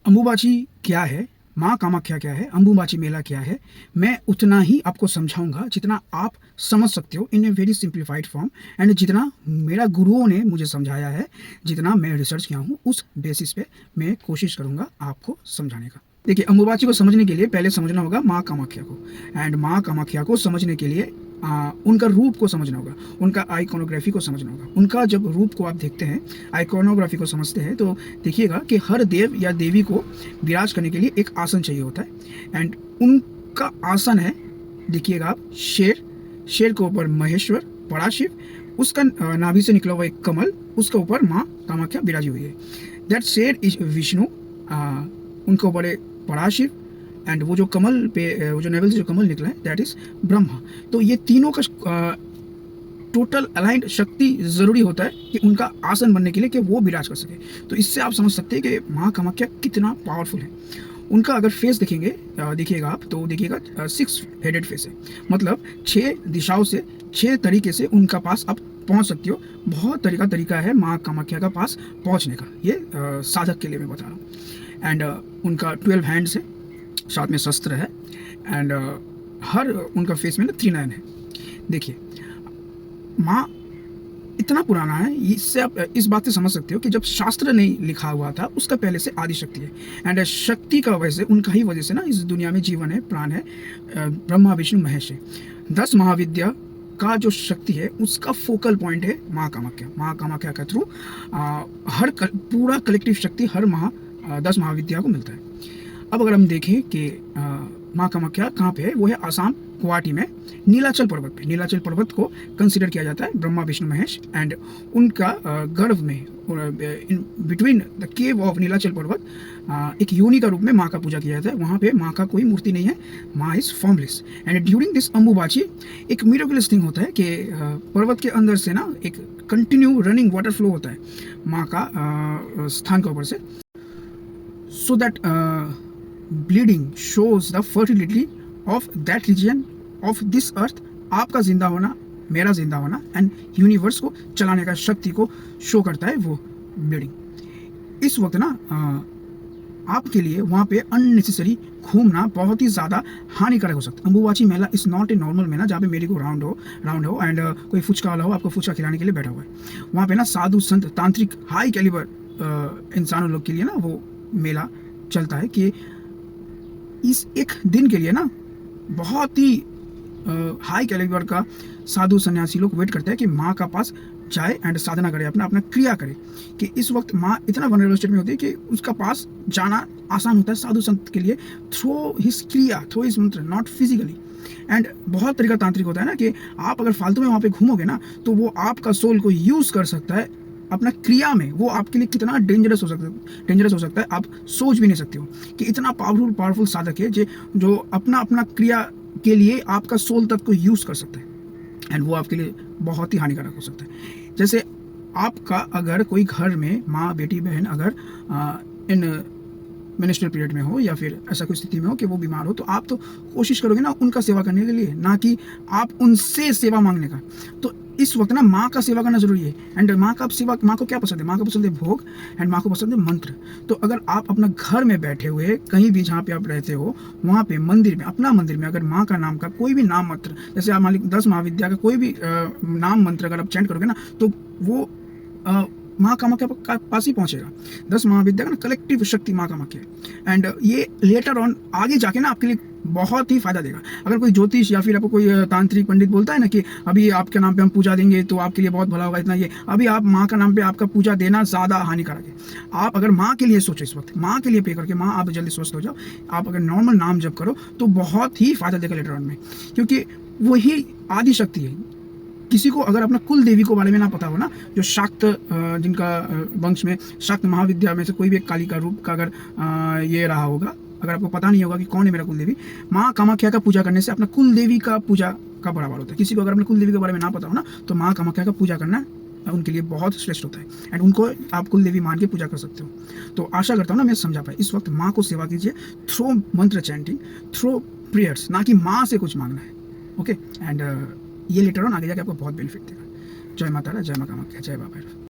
अम्बुबाची क्या है, माँ कामाख्या क्या है, अम्बुबाची मेला क्या है, मैं उतना ही आपको समझाऊंगा जितना आप समझ सकते हो in a very simplified form, and जितना मेरा गुरुओं ने मुझे समझाया है, जितना मैं रिसर्च किया हूँ उस बेसिस पे मैं कोशिश करूंगा आपको समझाने का। देखिए, अम्बुबाची को समझने के लिए पहले समझना होगा माँ कामाख्या को, एंड माँ कामाख्या को समझने के लिए उनका रूप को समझना होगा, उनका आइकोनोग्राफी को समझना होगा। उनका जब रूप को आप देखते हैं, आइकोनोग्राफी को समझते हैं, तो देखिएगा कि हर देव या देवी को विराज करने के लिए एक आसन चाहिए होता है, एंड उनका आसन है, देखिएगा आप, शेर, शेर के ऊपर महेश्वर पराशिव, उसका नाभि से निकला हुआ एक कमल, उसके ऊपर माँ कामाख्या विराजी हुई है। दैट शेर इज विष्णु, उनके ऊपर है पराशिव, एंड वो जो कमल पे, वो जो नेवल से जो कमल निकला है, दैट इज ब्रह्मा। तो ये तीनों का टोटल अलाइंड शक्ति जरूरी होता है कि उनका आसन बनने के लिए कि वो विराज कर सके। तो इससे आप समझ सकते हैं कि माँ कामाख्या कितना पावरफुल है। उनका अगर फेस देखेंगे, देखिएगा आप, तो देखिएगा 6 हेडेड फेस है, मतलब 6 दिशाओं से 6 तरीके से उनका पास आप पहुंच सकते हो। बहुत तरीका है माँ कामाख्या का पास पहुंचने का, ये साधक के लिए मैं बता रहा हूँ। एंड उनका 12 हैंड्स है, साथ में शस्त्र है, एंड हर उनका फेस में ना 3 नयन है। देखिए, माँ इतना पुराना है, इससे आप इस बात से समझ सकते हो कि जब शास्त्र नहीं लिखा हुआ था उसका पहले से आदि शक्ति है, एंड शक्ति का वजह से, उनका ही वजह से ना इस दुनिया में जीवन है, प्राण है, ब्रह्मा विष्णु महेश है। 10 महाविद्या का जो शक्ति है उसका फोकल पॉइंट है माँ कामाख्या। माँ कामाख्या के थ्रू पूरा कलेक्टिव शक्ति हर 10 महाविद्या को मिलता है। अब अगर हम देखें कि माँ कामाख्या कहाँ पे है, वो है आसाम गुवाहाटी में नीलाचल पर्वत पे। नीलाचल पर्वत को कंसिडर किया जाता है ब्रह्मा विष्णु महेश, एंड उनका गर्भ में, in between the cave of Nilachal पर्वत एक योनि का रूप में माँ का पूजा किया जाता है। वहाँ पे माँ का कोई मूर्ति नहीं है, माँ is formless. And during this Ambubachi एक मिरेकलस थिंग होता है कि पर्वत के अंदर से ना एक कंटिन्यू रनिंग वाटर फ्लो होता है माँ का स्थान के ऊपर से, so that bleeding shows the fertility of that region of this earth। आपका जिंदा होना, मेरा जिंदा होना, एंड यूनिवर्स को चलाने का शक्ति को शो करता है वो ब्लीडिंग। इस वक्त ना आपके लिए वहाँ पे अननेसेसरी घूमना बहुत ही ज़्यादा हानिकारक हो सकता है। अम्बुबाची मेला इज नॉट ए नॉर्मल मेला जहाँ पे मेरी को राउंड हो एंड कोई फुचका वाला हो आपको फुचका खिलाने के लिए बैठा हुआ है। वहाँ पे ना साधु संत तांत्रिक हाई कैलिबर इंसानों लोग के लिए ना वो मेला चलता है कि इस एक दिन के लिए ना बहुत ही हाई कैलिबर का साधु सन्यासी लोग वेट करते हैं कि माँ का पास जाए एंड साधना करे, अपना अपना क्रिया करे। कि इस वक्त माँ इतना वनरेबल स्टेट में होती है कि उसका पास जाना आसान होता है साधु संत के लिए, थ्रो हिज क्रिया, थ्रो हिज मंत्र, नॉट फिजिकली। एंड बहुत तरीका तांत्रिक होता है ना कि आप अगर फालतू में वहाँ पे घूमोगे ना तो वो आपका सोल को यूज कर सकता है अपना क्रिया में। वो आपके लिए कितना डेंजरस हो सकता है आप सोच भी नहीं सकते हो कि इतना पावरफुल साधक है जो अपना क्रिया के लिए आपका सोल तक को यूज कर सकता है, एंड वो आपके लिए बहुत ही हानिकारक हो सकता है। जैसे आपका अगर कोई घर में माँ बेटी बहन अगर इन मिनिस्ट्रियल पीरियड में हो या फिर ऐसा कोई स्थिति में हो कि वो बीमार हो, तो आप तो कोशिश करोगे ना उनका सेवा करने के लिए, ना कि आप उनसे सेवा मांगने का। तो इस वक्त ना माँ का सेवा करना जरूरी है। एंड माँ का सेवा, माँ को क्या पसंद है, माँ को पसंद है भोग, एंड माँ को पसंद है मंत्र। तो अगर आप अपना घर में बैठे हुए कहीं भी जहाँ पे आप रहते हो वहाँ पे मंदिर में, अपना मंदिर में अगर माँ का नाम का कोई भी नाम मंत्र, जैसे आप मान लीजिए 10 महाविद्या का कोई भी नाम मंत्र अगर आप चैंट करोगे ना तो वो माँ कामाख्या के पास ही पहुंचेगा। 10 महाविद्या का ना कलेक्टिव शक्ति माँ कामाख्या, एंड ये लेटर ऑन आगे जाके ना आपके लिए बहुत ही फायदा देगा। अगर कोई ज्योतिष या फिर आपको कोई तांत्रिक पंडित बोलता है ना कि अभी आपके नाम पे हम पूजा देंगे तो आपके लिए बहुत भला होगा, इतना ये, अभी आप माँ का नाम पे आपका पूजा देना ज़्यादा हानिकारक है। आप अगर माँ के लिए सोचो, इस वक्त माँ के लिए पे करके माँ आप जल्दी स्वस्थ हो जाओ, आप अगर नॉर्मल नाम जप करो तो बहुत ही फायदा देगा लेटर ऑन में, क्योंकि वही आदि शक्ति है। किसी को अगर अपना कुल देवी को बारे में ना पता हो ना, जो शाक्त जिनका वंश में शाक्त महाविद्या में से कोई भी एक काली का रूप का अगर ये रहा होगा, अगर आपको पता नहीं होगा कि कौन है मेरा कुल देवी, माँ कामाख्या का पूजा करने से अपना कुल देवी का पूजा का बराबर होता है। किसी को अगर अपने कुल देवी के बारे में ना पता हो ना तो माँ कामाख्या का पूजा करना उनके लिए बहुत श्रेष्ठ होता है, एंड उनको आप कुल देवी मान के पूजा कर सकते हो। तो आशा करता हूँ ना मैं समझा पाया। इस वक्त माँ को सेवा कीजिए थ्रो मंत्र चैंटिंग, थ्रो प्रेयर्स, ना कि माँ से कुछ मांगना है। ओके, एंड ये लेटर ऑन आगे जाके आपको बहुत बेनिफिट देगा। जय माता रा, जय माँ कामाख्या, जय बाबा।